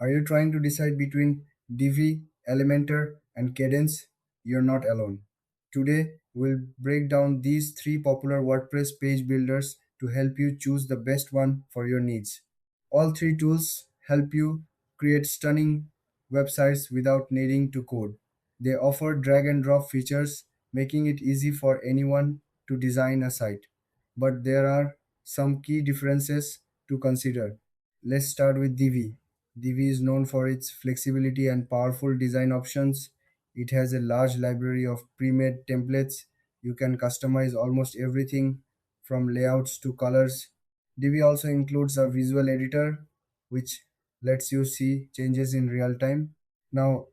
Are you trying to decide between Divi, Elementor, and Cadence? You're not alone. Today, we'll break down these three popular WordPress page builders to help you choose the best one for your needs. All three tools help you create stunning websites without needing to code. They offer drag and drop features, making it easy for anyone to design a site. But there are some key differences to consider. Let's start with Divi. Divi is known for its flexibility and powerful design options. It has a large library of pre-made templates. You can customize almost everything from layouts to colors. Divi also includes a visual editor which lets you see changes in real time. Now,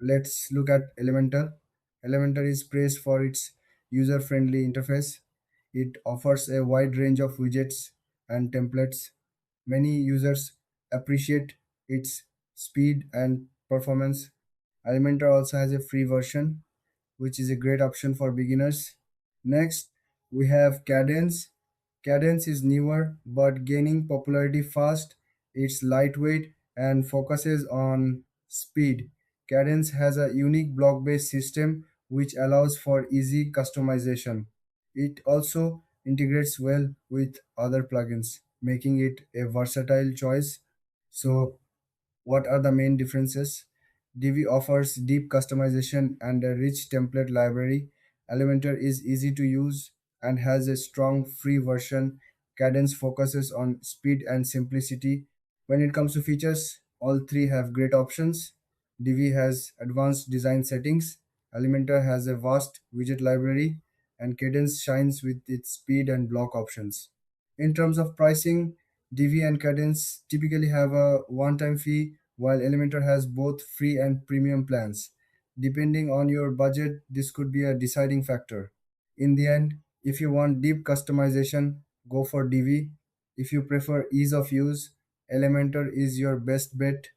let's look at Elementor. Elementor is praised for its user-friendly interface. It offers a wide range of widgets and templates. Many users appreciate its speed and performance. Elementor also has a free version, which is a great option for beginners. Next, we have Cadence. Cadence is newer but gaining popularity fast. It's lightweight and focuses on speed. Cadence has a unique block based system which allows for easy customization. It also integrates well with other plugins, making it a versatile choice. So, what are the main differences? Divi offers deep customization and a rich template library. Elementor is easy to use and has a strong free version. Cadence focuses on speed and simplicity. When it comes to features, all three have great options. Divi has advanced design settings. Elementor has a vast widget library, and Cadence shines with its speed and block options. In terms of pricing, Divi and Cadence typically have a one-time fee, while Elementor has both free and premium plans. Depending on your budget, this could be a deciding factor. In the end, if you want deep customization, go for Divi. If you prefer ease of use, Elementor is your best bet.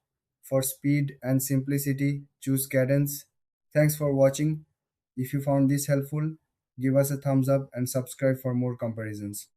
For speed and simplicity, choose Cadence. Thanks for watching. If you found this helpful, give us a thumbs up and subscribe for more comparisons.